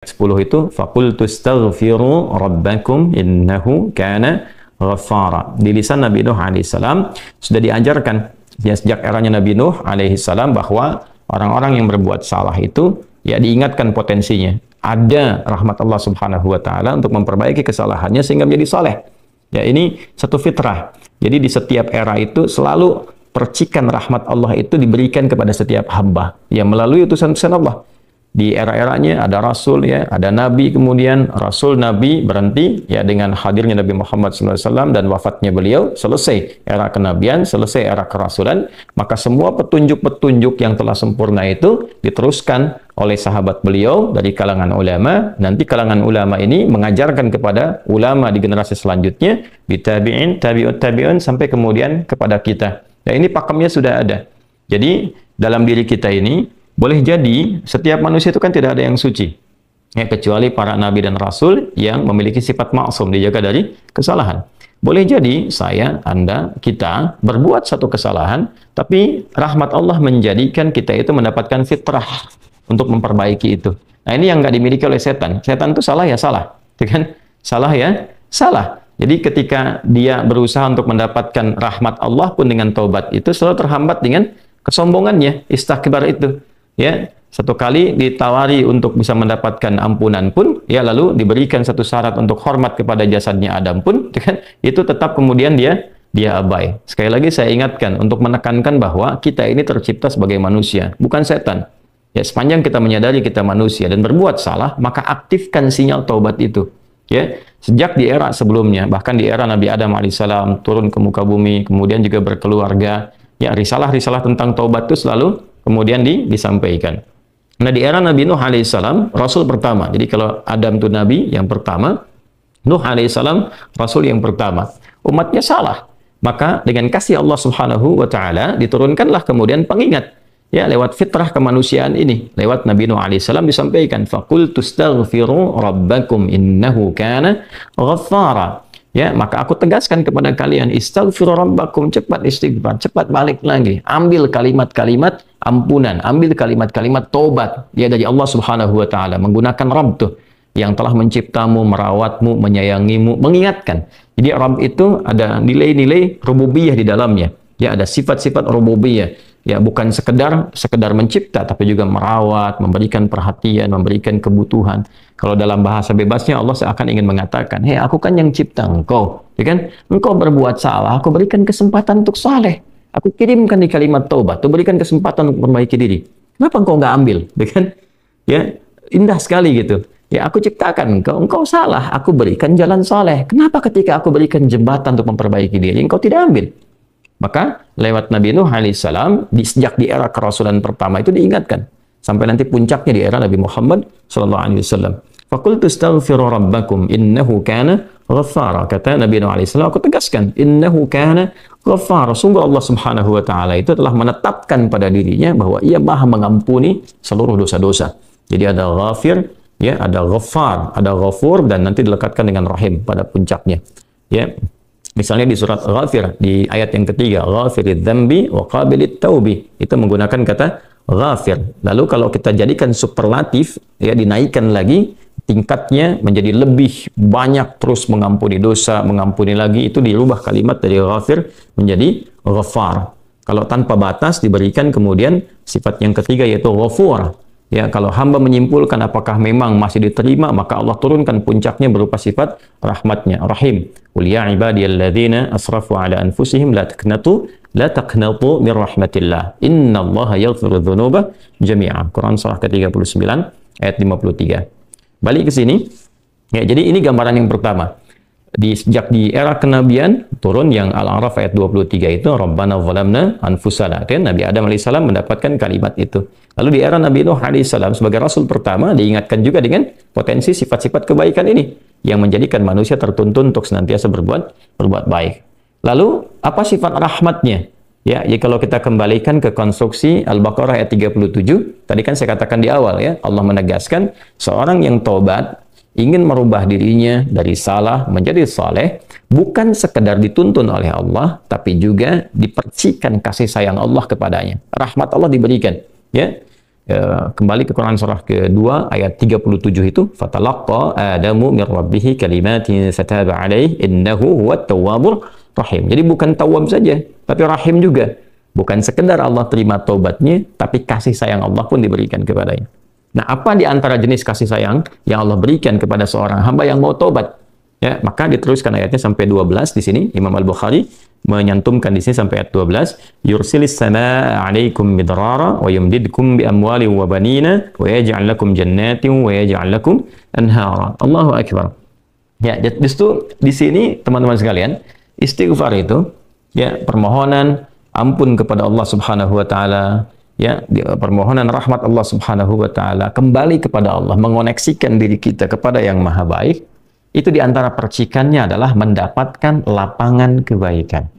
10 itu faqultu astaghfiru rabbakum innahu kana ghaffara. Di lisan Nabi Nuh alaihissalam sudah diajarkan ya, sejak eranya Nabi Nuh alaihissalam bahwa orang-orang yang berbuat salah itu ya diingatkan potensinya. Ada rahmat Allah Subhanahu wa taala untuk memperbaiki kesalahannya sehingga menjadi saleh. Ya, ini satu fitrah. Jadi di setiap era itu selalu percikan rahmat Allah itu diberikan kepada setiap hamba ya melalui utusan-utusan Allah. Di era-eranya ada rasul ya, ada nabi, kemudian rasul nabi berhenti ya dengan hadirnya Nabi Muhammad SAW dan wafatnya beliau, selesai era kenabian, selesai era kerasulan, maka semua petunjuk-petunjuk yang telah sempurna itu diteruskan oleh sahabat beliau dari kalangan ulama. Nanti kalangan ulama ini mengajarkan kepada ulama di generasi selanjutnya, tabi'in, tabi'ut tabi'un, sampai kemudian kepada kita. Ya, ini pakemnya sudah ada. Jadi dalam diri kita ini boleh jadi setiap manusia itu kan tidak ada yang suci ya, kecuali para nabi dan rasul yang memiliki sifat maksum, dijaga dari kesalahan. Boleh jadi saya, Anda, kita berbuat satu kesalahan, tapi rahmat Allah menjadikan kita itu mendapatkan fitrah untuk memperbaiki itu. Nah, ini yang nggak dimiliki oleh setan. Setan itu salah ya salah, kan? Salah ya salah. Jadi ketika dia berusaha untuk mendapatkan rahmat Allah pun dengan taubat itu selalu terhambat dengan kesombongannya, istakbar itu. Ya, satu kali ditawari untuk bisa mendapatkan ampunan pun, ya lalu diberikan satu syarat untuk hormat kepada jasadnya Adam pun, kan, itu tetap kemudian dia abai. Sekali lagi saya ingatkan untuk menekankan bahwa kita ini tercipta sebagai manusia, bukan setan. Ya, sepanjang kita menyadari kita manusia dan berbuat salah, maka aktifkan sinyal taubat itu. Ya, sejak di era sebelumnya, bahkan di era Nabi Adam alaihissalam turun ke muka bumi, kemudian juga berkeluarga, ya risalah-risalah tentang taubat itu selalu kemudian disampaikan. Nah, di era Nabi Nuh alaihissalam, Rasul pertama. Jadi kalau Adam itu Nabi yang pertama, Nuh alaihissalam Rasul yang pertama. Umatnya salah. Maka dengan kasih Allah Subhanahu wa taala diturunkanlah kemudian pengingat. Ya, lewat fitrah kemanusiaan ini. Lewat Nabi Nuh alaihissalam disampaikan, faqultu astaghfiru rabbakum innahu kana ghaffara. Ya, maka aku tegaskan kepada kalian, istaghfiru rabbakum, cepat istighfar, cepat balik lagi, ambil kalimat-kalimat ampunan, ambil kalimat-kalimat tobat ya dari Allah Subhanahu wa taala, menggunakan Rabb tuh yang telah menciptamu, merawatmu, menyayangimu, mengingatkan. Jadi Rabb itu ada nilai-nilai rububiyah di dalamnya. Ya, ada sifat-sifat rububiyah. Ya, bukan sekedar mencipta, tapi juga merawat, memberikan perhatian, memberikan kebutuhan. Kalau dalam bahasa bebasnya Allah seakan ingin mengatakan, hei, aku kan yang cipta engkau, ya kan? Engkau berbuat salah, aku berikan kesempatan untuk saleh. Aku kirimkan di kalimat taubat, aku berikan kesempatan untuk memperbaiki diri. Kenapa engkau nggak ambil, ya kan? Ya, indah sekali gitu. Ya, aku ciptakan engkau salah, aku berikan jalan saleh. Kenapa ketika aku berikan jembatan untuk memperbaiki diri, engkau tidak ambil? Maka lewat Nabi Nuh alaihissalam, sejak di era kerasulan pertama itu diingatkan. Sampai nanti puncaknya di era Nabi Muhammad SAW. Faqultu astaghfiru rabbakum innahu kana ghaffara. Kata Nabi Nuh alaihissalam, aku tegaskan, innahu kana ghaffara. Sungguh Allah Subhanahu wa taala itu telah menetapkan pada dirinya bahwa ia maha mengampuni seluruh dosa-dosa. Jadi ada ghafir, ya, ada ghaffar, ada ghafur, dan nanti dilekatkan dengan rahim pada puncaknya. Ya. Misalnya di surat Ghafir, di ayat yang ketiga, Ghafirid dzambi wa qabilit taubi, itu menggunakan kata Ghafir. Lalu kalau kita jadikan superlatif, ya, dinaikkan lagi tingkatnya menjadi lebih banyak, terus mengampuni dosa, mengampuni lagi, itu dirubah kalimat dari Ghafir menjadi Ghaffar. Kalau tanpa batas diberikan kemudian sifat yang ketiga yaitu Ghafur. Ya, kalau hamba menyimpulkan apakah memang masih diterima, maka Allah turunkan puncaknya berupa sifat rahmatnya, Rahim. Qul ya ibadiyalladzina asrafu ala anfusihim la taqnatu min rahmatillah. Innallaha yaghfiru dzunuba jami'a. Quran surah ke-39 ayat 53. Balik ke sini. Ya, jadi ini gambaran yang pertama. Sejak di era kenabian turun yang Al-A'raf ayat 23 itu Rabbana zalamna anfusana. Kan Nabi Adam alaihissalam mendapatkan kalimat itu. Lalu di era Nabi Nuh alaihissalam sebagai rasul pertama diingatkan juga dengan potensi sifat-sifat kebaikan ini yang menjadikan manusia tertuntun untuk senantiasa berbuat baik. Lalu apa sifat rahmatnya? Ya, kalau kita kembalikan ke konstruksi Al-Baqarah ayat 37, tadi kan saya katakan di awal ya, Allah menegaskan seorang yang taubat ingin merubah dirinya dari salah menjadi saleh, bukan sekedar dituntun oleh Allah, tapi juga dipercikan kasih sayang Allah kepadanya. Rahmat Allah diberikan. Ya, kembali ke Quran surah kedua ayat 37 itu, fatalaqqa Adamu min rabbih kalimatin fataba alaihi innahu huwat tawwabur rahim. Jadi bukan tawwab saja, tapi rahim juga. Bukan sekedar Allah terima taubatnya, tapi kasih sayang Allah pun diberikan kepadanya. Nah, apa di antara jenis kasih sayang yang Allah berikan kepada seorang hamba yang mau taubat? Ya, maka diteruskan ayatnya sampai 12 di sini. Imam Al-Bukhari menyantumkan di sini sampai ayat 12. Yursilis samaa 'alaikum midrara wa yumdidkum bi amwalin wa banina wa yaj'al lakum jannatin wa yaj'al lakum anhara. Allahu akbar. Ya, justru di sini teman-teman sekalian, istighfar itu ya permohonan ampun kepada Allah Subhanahu wa taala, ya, permohonan rahmat Allah Subhanahu wa taala, kembali kepada Allah, mengoneksikan diri kita kepada yang Maha Baik. Itu di antara percikannya adalah mendapatkan lapangan kebaikan.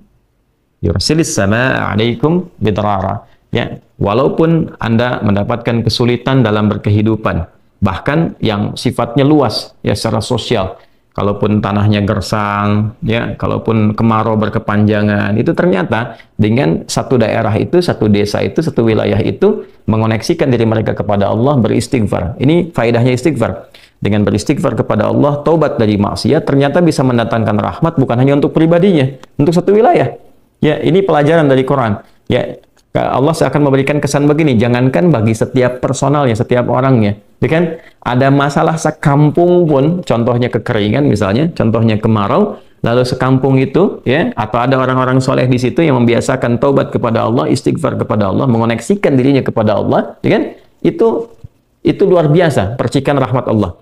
Yursilis samaa 'alaikum bidrara. Ya, walaupun Anda mendapatkan kesulitan dalam berkehidupan, bahkan yang sifatnya luas ya secara sosial. Kalaupun tanahnya gersang, ya, kalaupun kemarau berkepanjangan, itu ternyata dengan satu daerah itu, satu desa itu, satu wilayah itu mengoneksikan diri mereka kepada Allah, beristighfar. Ini faedahnya istighfar. Dengan beristighfar kepada Allah, taubat dari maksiat, ternyata bisa mendatangkan rahmat bukan hanya untuk pribadinya, untuk satu wilayah. Ya, ini pelajaran dari Quran. Ya, Allah akan memberikan kesan begini, jangankan bagi setiap personalnya, setiap orangnya. Ya kan? Ada masalah sekampung pun, contohnya kekeringan misalnya, contohnya kemarau, lalu sekampung itu, ya, atau ada orang-orang soleh di situ yang membiasakan taubat kepada Allah, istighfar kepada Allah, mengoneksikan dirinya kepada Allah, ya kan? Itu luar biasa, percikan rahmat Allah.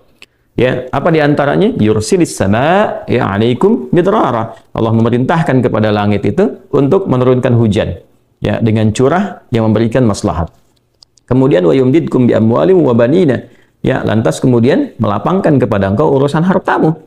Ya, apa di antaranya? Yursilis samaa ya 'alaikum midrara. Allah memerintahkan kepada langit itu untuk menurunkan hujan. Ya, dengan curah yang memberikan maslahat. Kemudian wa yumdidkum bi amwalin wa banina. Ya, lantas kemudian melapangkan kepada engkau urusan hartamu.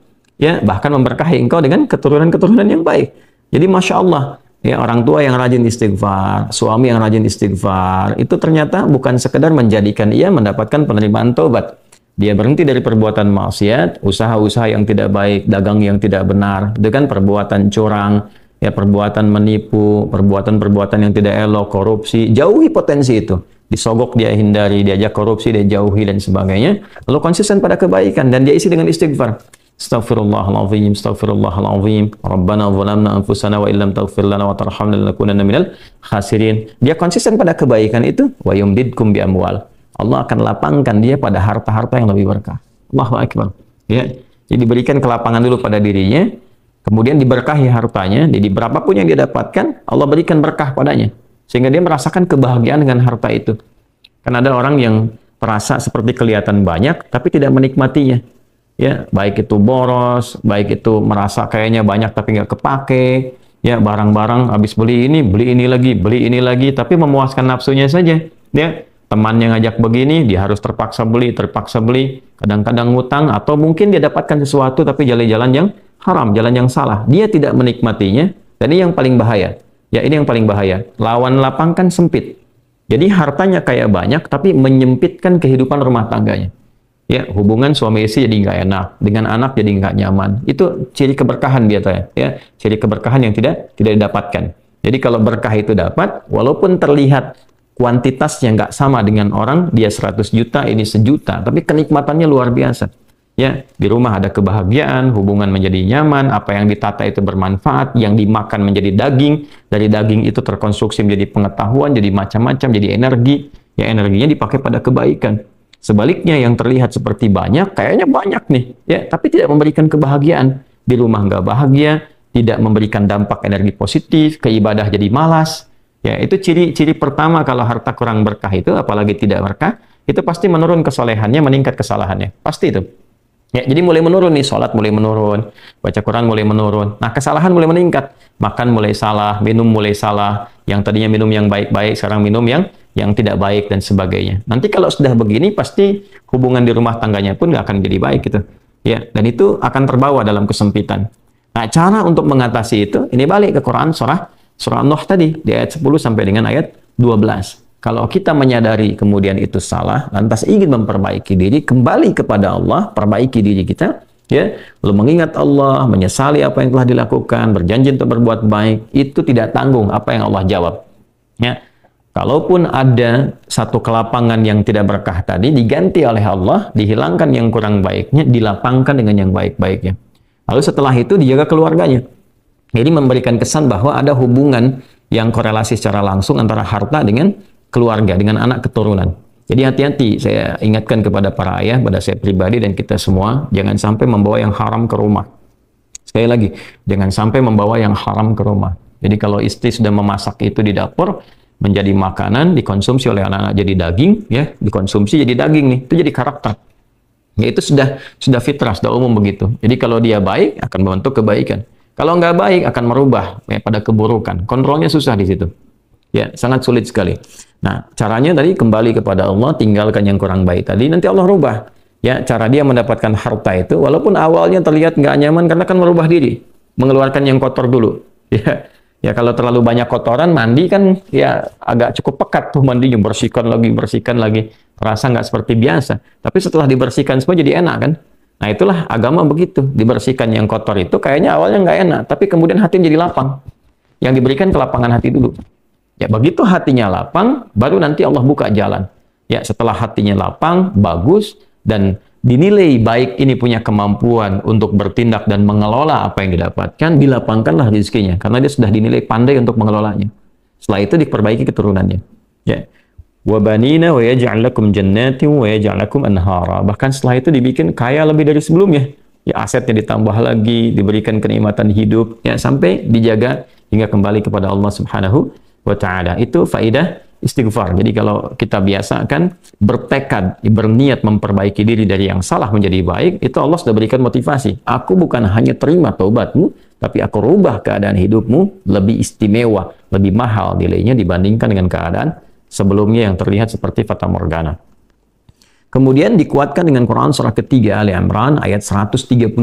Ya, bahkan memberkahi engkau dengan keturunan-keturunan yang baik. Jadi Masya Allah, ya, orang tua yang rajin istighfar, suami yang rajin istighfar, itu ternyata bukan sekedar menjadikan ia mendapatkan penerimaan taubat. Dia berhenti dari perbuatan maksiat, usaha-usaha yang tidak baik, dagang yang tidak benar, itu kan perbuatan curang, ya, perbuatan menipu, perbuatan-perbuatan yang tidak elok, korupsi, jauhi potensi itu. Disogok dia hindari, diajak korupsi dia jauhi dan sebagainya. Lalu konsisten pada kebaikan dan dia isi dengan istighfar. Astaghfirullahaladzim, astaghfirullahaladzim. Rabbana zalamna anfusana wa illam taghfir lana wa tarhamna lanakunanna minal khasirin. Dia konsisten pada kebaikan itu, wa yumdidkum bi amwal. Allah akan lapangkan dia pada harta-harta yang lebih berkah. Allahu akbar. Ya. Jadi diberikan kelapangan dulu pada dirinya, kemudian diberkahi hartanya. Jadi berapapun yang dia dapatkan, Allah berikan berkah padanya. Sehingga dia merasakan kebahagiaan dengan harta itu. Karena ada orang yang terasa seperti kelihatan banyak, tapi tidak menikmatinya. Ya, baik itu boros, baik itu merasa kayaknya banyak tapi nggak kepake. Ya, barang-barang habis beli ini lagi, tapi memuaskan nafsunya saja. Ya, temannya ngajak begini, dia harus terpaksa beli, kadang-kadang ngutang, atau mungkin dia dapatkan sesuatu tapi jalan-jalan yang haram, jalan yang salah. Dia tidak menikmatinya, dan ini yang paling bahaya. Ya, ini yang paling bahaya. Lawan lapang kan sempit. Jadi hartanya kayak banyak, tapi menyempitkan kehidupan rumah tangganya. Ya, hubungan suami istri jadi nggak enak, dengan anak jadi nggak nyaman. Itu ciri keberkahan biasanya. Ya, ciri keberkahan yang tidak didapatkan. Jadi kalau berkah itu dapat, walaupun terlihat kuantitasnya nggak sama dengan orang, dia 100 juta, ini 1 juta, tapi kenikmatannya luar biasa. Ya, di rumah ada kebahagiaan, hubungan menjadi nyaman, apa yang ditata itu bermanfaat, yang dimakan menjadi daging, dari daging itu terkonstruksi menjadi pengetahuan, jadi macam-macam, jadi energi, ya energinya dipakai pada kebaikan. Sebaliknya yang terlihat seperti banyak, kayaknya banyak nih, ya, tapi tidak memberikan kebahagiaan. Di rumah nggak bahagia, tidak memberikan dampak energi positif, keibadah jadi malas. Ya, itu ciri pertama kalau harta kurang berkah itu, apalagi tidak berkah, itu pasti menurun kesolehannya, meningkat kesalahannya. Pasti itu. Ya, jadi mulai menurun nih, sholat mulai menurun, baca Quran mulai menurun. Nah, kesalahan mulai meningkat. Makan mulai salah, minum mulai salah. Yang tadinya minum yang baik-baik, sekarang minum yang tidak baik dan sebagainya. Nanti kalau sudah begini, pasti hubungan di rumah tangganya pun nggak akan jadi baik gitu. Ya, dan itu akan terbawa dalam kesempitan. Nah, cara untuk mengatasi itu, ini balik ke Quran surah Nuh tadi, di ayat 10 sampai dengan ayat 12. Kalau kita menyadari kemudian itu salah, lantas ingin memperbaiki diri, kembali kepada Allah, perbaiki diri kita, ya, lalu mengingat Allah, menyesali apa yang telah dilakukan, berjanji untuk berbuat baik, itu tidak tanggung apa yang Allah jawab. Ya, Kalaupun ada satu kelapangan yang tidak berkah tadi, diganti oleh Allah, dihilangkan yang kurang baiknya, dilapangkan dengan yang baik-baiknya. Lalu setelah itu dijaga keluarganya. Jadi memberikan kesan bahwa ada hubungan yang korelasi secara langsung antara harta dengan keluarga, dengan anak keturunan. Jadi hati-hati, saya ingatkan kepada para ayah, pada saya pribadi dan kita semua, jangan sampai membawa yang haram ke rumah. Sekali lagi, jangan sampai membawa yang haram ke rumah. Jadi kalau istri sudah memasak itu di dapur, menjadi makanan, dikonsumsi oleh anak-anak jadi daging, ya, dikonsumsi jadi daging nih, itu jadi karakter. Ya, itu sudah fitrah, sudah umum begitu. Jadi kalau dia baik, akan membentuk kebaikan. Kalau nggak baik, akan merubah ya, pada keburukan. Kontrolnya susah di situ. Ya, sangat sulit sekali. Nah, caranya tadi kembali kepada Allah, tinggalkan yang kurang baik tadi, nanti Allah rubah. Ya, cara dia mendapatkan harta itu, walaupun awalnya terlihat nggak nyaman, karena kan merubah diri, mengeluarkan yang kotor dulu. Ya. Ya kalau terlalu banyak kotoran, mandi kan ya agak cukup pekat tuh mandinya, bersihkan lagi. Terasa nggak seperti biasa. Tapi setelah dibersihkan semua jadi enak kan? Nah itulah agama begitu. Dibersihkan yang kotor itu kayaknya awalnya nggak enak, tapi kemudian hati jadi lapang. Yang diberikan kelapangan hati dulu. Ya begitu hatinya lapang, baru nanti Allah buka jalan. Ya setelah hatinya lapang, bagus, dan dinilai baik ini punya kemampuan untuk bertindak dan mengelola apa yang didapatkan, dilapangkanlah rezekinya karena dia sudah dinilai pandai untuk mengelolanya. Setelah itu diperbaiki keturunannya. Ya. Wa banina wa yaj'al lakum jannatin wa yaj'al lakum anhara. Bahkan setelah itu dibikin kaya lebih dari sebelumnya. Ya asetnya ditambah lagi, diberikan kenikmatan hidup, ya sampai dijaga hingga kembali kepada Allah Subhanahu wa taala. Itu faidah istighfar. Jadi kalau kita biasakan bertekad, berniat memperbaiki diri dari yang salah menjadi baik, itu Allah sudah berikan motivasi. Aku bukan hanya terima taubatmu, tapi aku rubah keadaan hidupmu lebih istimewa, lebih mahal nilainya dibandingkan dengan keadaan sebelumnya yang terlihat seperti fata morgana. Kemudian dikuatkan dengan Quran surah ketiga Ali Imran ayat 135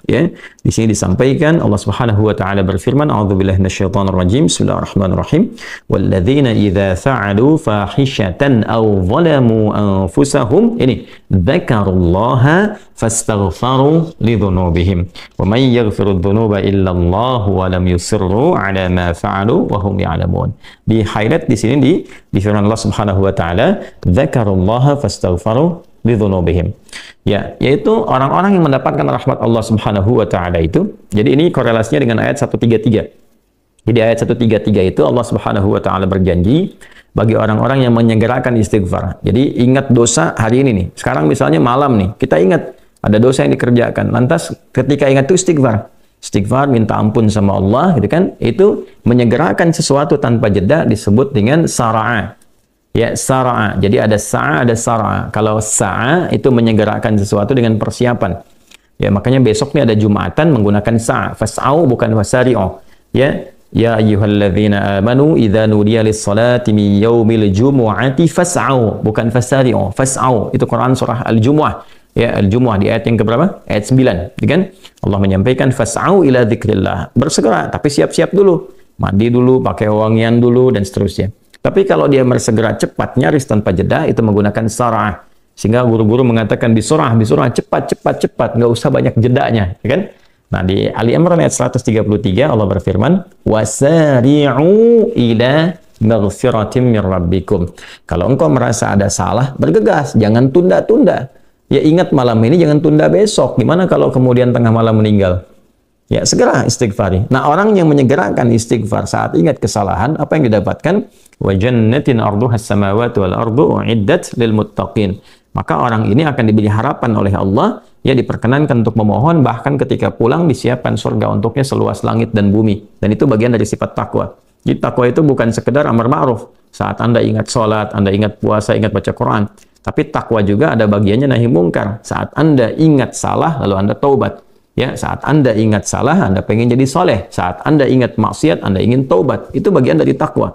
ya. Di sini disampaikan Allah Subhanahu wa taala berfirman, a'udzubillahi minasyaitonir rajim. Bismillahirrahmanirrahim. Walladzina idza fa'alu fahishatan aw zalamu anfusahum ini dzakarullaha fastaghfaru lidzunubihim wa may yaghfiru dzunuba illa Allah wa lam yusirru ala ma fa'alu wa hum ya'lamun. Di highlight di sini di firman Allah Subhanahu wa taala, dzakarullaha fastaghfaru lidzunubihim. Ya, yaitu orang-orang yang mendapatkan rahmat Allah Subhanahu wa taala itu. Jadi ini korelasinya dengan ayat 133. Jadi ayat 133 itu Allah Subhanahu wa taala berjanji bagi orang-orang yang menyegerakan istighfar. Jadi ingat dosa hari ini nih. Sekarang misalnya malam nih, kita ingat ada dosa yang dikerjakan. Lantas ketika ingat itu istighfar. Istighfar, minta ampun sama Allah gitu kan. Itu menyegerakan sesuatu tanpa jeda disebut dengan sara'a. Ya, sara'a. Jadi ada sa'a, ada sara'a. Kalau sa'a itu menyegerakan sesuatu dengan persiapan. Ya, makanya besok nih ada Jumatan menggunakan sa'a. Fas'au bukan fasari'u. Ya, ya ayyuhalladzina amanu idza nudiya lis-salati min yaumil jumu'ati fas'au bukan fasari'u. Fas'au itu Quran surah Al-Jumu'ah. Ya, Al-Jumu'ah di ayat yang keberapa? Ayat 9. Gitu kan? Allah menyampaikan fas'au ila dzikrillah. Bersegera, tapi siap-siap dulu. Mandi dulu, pakai wangian dulu dan seterusnya. Tapi kalau dia bersegera cepat, nyaris tanpa jeda, itu menggunakan sarah. Sehingga guru-guru mengatakan bisurah, cepat, nggak usah banyak jedanya, ya kan? Nah, di Ali Imran ayat 133 Allah berfirman, "Wasari'u ila maghfiratin min rabbikum." Kalau engkau merasa ada salah, bergegas, jangan tunda-tunda. Ya ingat malam ini, jangan tunda besok. Gimana kalau kemudian tengah malam meninggal? Ya, segera istighfari. Nah, orang yang menyegerakan istighfar saat ingat kesalahan, apa yang didapatkan? Wa jannatin arduhas samawati wal ardu uiddat lil muttaqin. Maka orang ini akan diberi harapan oleh Allah, ya diperkenankan untuk memohon, bahkan ketika pulang disiapkan surga untuknya seluas langit dan bumi. Dan itu bagian dari sifat takwa. Jadi takwa itu bukan sekedar amar ma'ruf. Saat Anda ingat sholat, Anda ingat puasa, ingat baca Quran. Tapi takwa juga ada bagiannya nahi mungkar. Saat Anda ingat salah, lalu Anda taubat. Ya, saat Anda ingat salah, Anda pengen jadi soleh. Saat Anda ingat maksiat, Anda ingin taubat. Itu bagian dari takwa.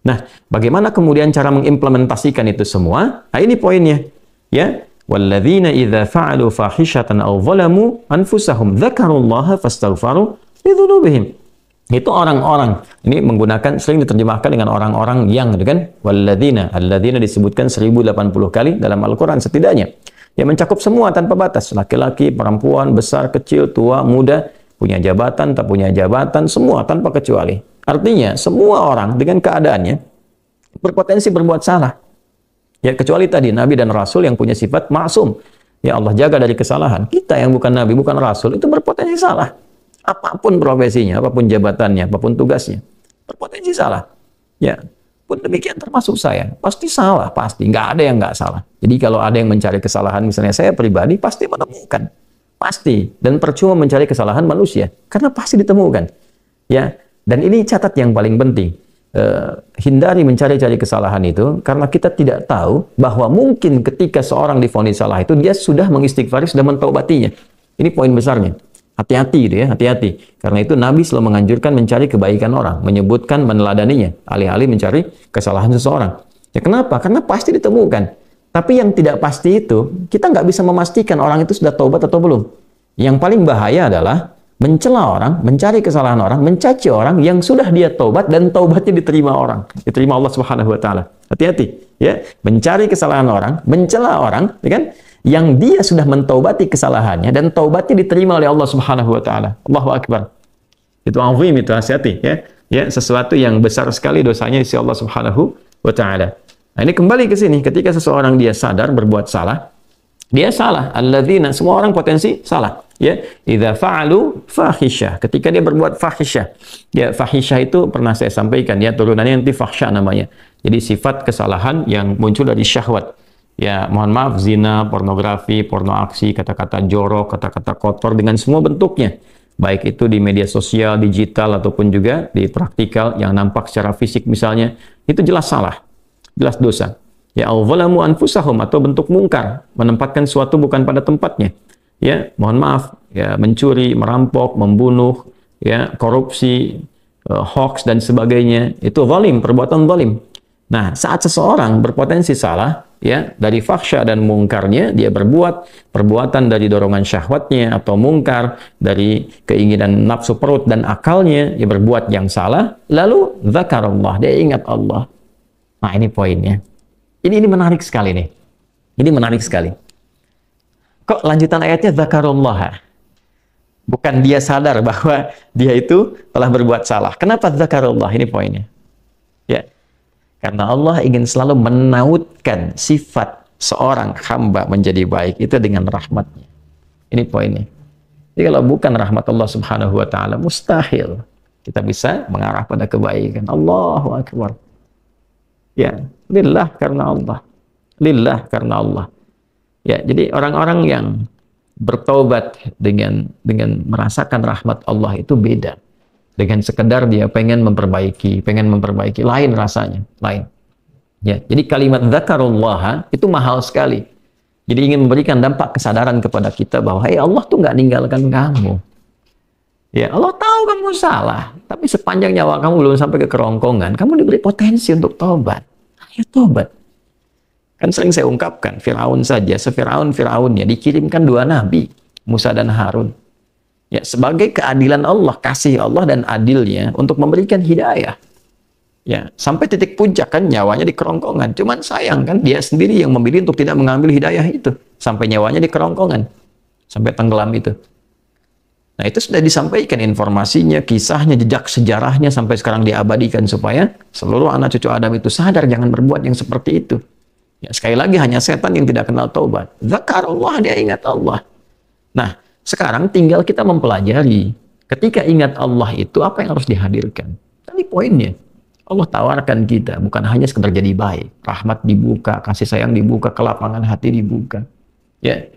Nah, bagaimana kemudian cara mengimplementasikan itu semua? Nah, ini poinnya. Ya, walladzina idza fa'alu fahishatan aw zalamu anfusahum dzakarullaha fastaghfaru lidzunubihim. Itu orang-orang. Ini menggunakan, sering diterjemahkan dengan orang-orang yang, gitu kan? Walladzina, alladzina disebutkan 1080 kali dalam Al-Qur'an setidaknya. Ya, mencakup semua tanpa batas. Laki-laki, perempuan, besar, kecil, tua, muda, punya jabatan, tak punya jabatan, semua tanpa kecuali. Artinya, semua orang dengan keadaannya, berpotensi berbuat salah. Ya, kecuali tadi Nabi dan Rasul yang punya sifat maksum. Ya, Allah jaga dari kesalahan. Kita yang bukan Nabi, bukan Rasul, itu berpotensi salah. Apapun profesinya, apapun jabatannya, apapun tugasnya, berpotensi salah. Ya, pun demikian termasuk saya. Pasti salah, pasti. Nggak ada yang nggak salah. Jadi kalau ada yang mencari kesalahan, misalnya saya pribadi, pasti menemukan. Pasti. Dan percuma mencari kesalahan manusia. Karena pasti ditemukan. Ya, dan ini catat yang paling penting. Hindari mencari-cari kesalahan itu karena kita tidak tahu bahwa mungkin ketika seorang divonis salah itu dia sudah mengistighfari, sudah mentaubatinya. Ini poin besarnya. Hati-hati gitu ya, hati-hati. Karena itu Nabi selalu menganjurkan mencari kebaikan orang, menyebutkan, meneladaninya, alih-alih mencari kesalahan seseorang. Ya kenapa? Karena pasti ditemukan. Tapi yang tidak pasti itu, kita nggak bisa memastikan orang itu sudah taubat atau belum. Yang paling bahaya adalah mencela orang, mencari kesalahan orang, mencaci orang yang sudah dia taubat dan taubatnya diterima orang, diterima Allah Subhanahu wa taala. Hati-hati ya, mencari kesalahan orang, mencela orang, ya kan? Yang dia sudah mentaubati kesalahannya dan taubatnya diterima oleh Allah Subhanahu wa taala. Allahu akbar. Itu azim, itu hati-hati ya. Ya, sesuatu yang besar sekali dosanya di sisi Allah Subhanahu wa taala. Nah, ini kembali ke sini, ketika seseorang dia sadar berbuat salah, dia salah. Alladzina, semua orang potensi salah. Ya, idza fa'alu fahisyah, ketika dia berbuat fahisyah. Ya, fahisyah itu pernah saya sampaikan ya, turunannya nanti fahsya namanya. Jadi sifat kesalahan yang muncul dari syahwat. Ya, mohon maaf, zina, pornografi, porno aksi, kata-kata jorok, kata-kata kotor dengan semua bentuknya. Baik itu di media sosial, digital ataupun juga di praktikal yang nampak secara fisik misalnya, itu jelas salah. Jelas dosa. Ya, al-zalamu anfusahum, atau bentuk mungkar, menempatkan suatu bukan pada tempatnya. Ya, mohon maaf, ya, mencuri, merampok, membunuh, ya, korupsi, hoax dan sebagainya, itu zalim, perbuatan zalim. Nah, saat seseorang berpotensi salah, ya, dari fahsya dan mungkarnya, dia berbuat perbuatan dari dorongan syahwatnya atau mungkar, dari keinginan nafsu perut dan akalnya, dia berbuat yang salah, lalu zakarullah, dia ingat Allah. Nah, ini poinnya. Ini menarik sekali nih. Ini menarik sekali. Kok lanjutan ayatnya zakarullah? Bukan dia sadar bahwa dia itu telah berbuat salah. Kenapa zakarullah? Ini poinnya. Ya. Karena Allah ingin selalu menautkan sifat seorang hamba menjadi baik itu dengan rahmatnya. Ini poinnya. Jadi kalau bukan rahmat Allah Subhanahu wa taala, mustahil kita bisa mengarah pada kebaikan. Allahu akbar. Ya, lillah karena Allah. Lillah karena Allah. Ya, jadi orang-orang yang bertaubat dengan merasakan rahmat Allah itu beda. Dengan sekedar dia pengen memperbaiki, lain rasanya, lain. Ya, jadi kalimat zakarullah itu mahal sekali. Jadi ingin memberikan dampak kesadaran kepada kita bahwa Allah tuh nggak ninggalkan kamu. Ya, Allah tahu kamu salah, tapi sepanjang nyawa kamu belum sampai ke kerongkongan, kamu diberi potensi untuk taubat. Ayo taubat. Kan sering saya ungkapkan, Fir'aun saja, se-Fir'aun-Fir'aunnya dikirimkan 2 nabi, Musa dan Harun. Ya, sebagai keadilan Allah, kasih Allah dan adilnya untuk memberikan hidayah. Ya, sampai titik puncak kan nyawanya di kerongkongan. Cuman sayang kan dia sendiri yang memilih untuk tidak mengambil hidayah itu. Sampai nyawanya di kerongkongan. Sampai tenggelam itu. Nah, itu sudah disampaikan informasinya, kisahnya, jejak sejarahnya sampai sekarang diabadikan supaya seluruh anak cucu Adam itu sadar jangan berbuat yang seperti itu. Ya, sekali lagi hanya setan yang tidak kenal taubat. Zakarullah, dia ingat Allah. Nah, sekarang tinggal kita mempelajari ketika ingat Allah itu apa yang harus dihadirkan. Tadi poinnya. Allah tawarkan kita bukan hanya sekedar jadi baik, rahmat dibuka, kasih sayang dibuka, kelapangan hati dibuka. Ya.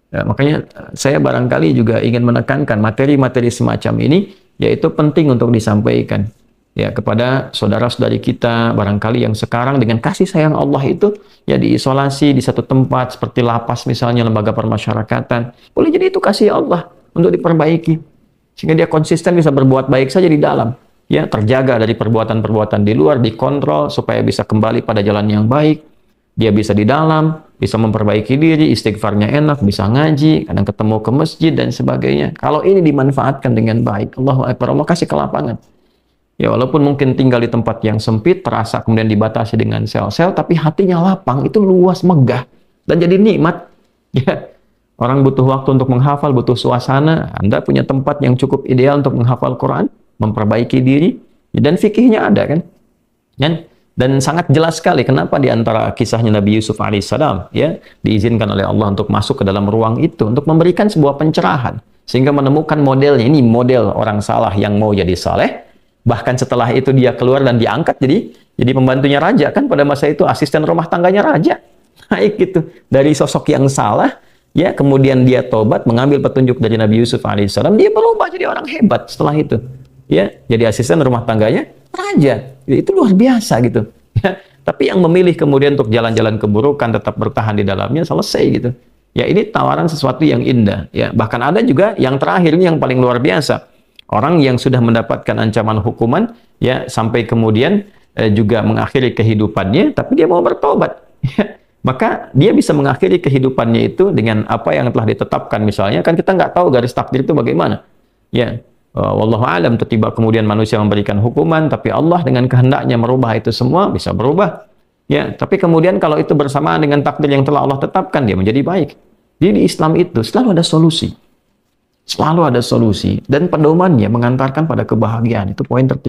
Ya, makanya saya barangkali juga ingin menekankan materi-materi semacam ini, yaitu penting untuk disampaikan ya kepada saudara-saudari kita barangkali yang sekarang dengan kasih sayang Allah itu ya diisolasi di satu tempat seperti lapas misalnya, lembaga permasyarakatan. Boleh jadi itu kasih Allah untuk diperbaiki sehingga dia konsisten bisa berbuat baik saja di dalam. Ya, terjaga dari perbuatan-perbuatan di luar, dikontrol supaya bisa kembali pada jalan yang baik. Dia bisa di dalam, bisa memperbaiki diri, istighfarnya enak, bisa ngaji, kadang ketemu ke masjid dan sebagainya. Kalau ini dimanfaatkan dengan baik, Allahu Akbar, Allah kasih kelapangan. Ya, walaupun mungkin tinggal di tempat yang sempit, terasa kemudian dibatasi dengan sel-sel, tapi hatinya lapang, itu luas, megah, dan jadi nikmat. Ya, orang butuh waktu untuk menghafal, butuh suasana. Anda punya tempat yang cukup ideal untuk menghafal Quran, memperbaiki diri, dan fikihnya ada kan? Dan sangat jelas sekali kenapa di antara kisahnya Nabi Yusuf alaihissalam ya diizinkan oleh Allah untuk masuk ke dalam ruang itu untuk memberikan sebuah pencerahan sehingga menemukan modelnya. Ini model orang saleh yang mau jadi saleh. Bahkan setelah itu dia keluar dan diangkat jadi pembantunya raja kan, pada masa itu asisten rumah tangganya raja. Baik gitu. Dari sosok yang salah ya kemudian dia tobat mengambil petunjuk dari Nabi Yusuf alaihissalam, dia berubah jadi orang hebat setelah itu. Ya, jadi asisten rumah tangganya raja. Itu luar biasa gitu. Ya, tapi yang memilih kemudian untuk jalan-jalan keburukan tetap bertahan di dalamnya selesai gitu. Ya, ini tawaran sesuatu yang indah ya. Bahkan ada juga yang terakhir ini yang paling luar biasa. Orang yang sudah mendapatkan ancaman hukuman ya sampai kemudian juga mengakhiri kehidupannya tapi dia mau bertobat. Ya, maka dia bisa mengakhiri kehidupannya itu dengan apa yang telah ditetapkan misalnya. Kan kita nggak tahu garis takdir itu bagaimana. Ya, wallahu alam, tiba kemudian manusia memberikan hukuman tapi Allah dengan kehendaknya merubah itu semua, bisa berubah ya. Tapi kemudian kalau itu bersamaan dengan takdir yang telah Allah tetapkan, dia menjadi baik. Jadi di Islam itu selalu ada solusi dan pedomannya mengantarkan pada kebahagiaan. Itu poin tertinggi.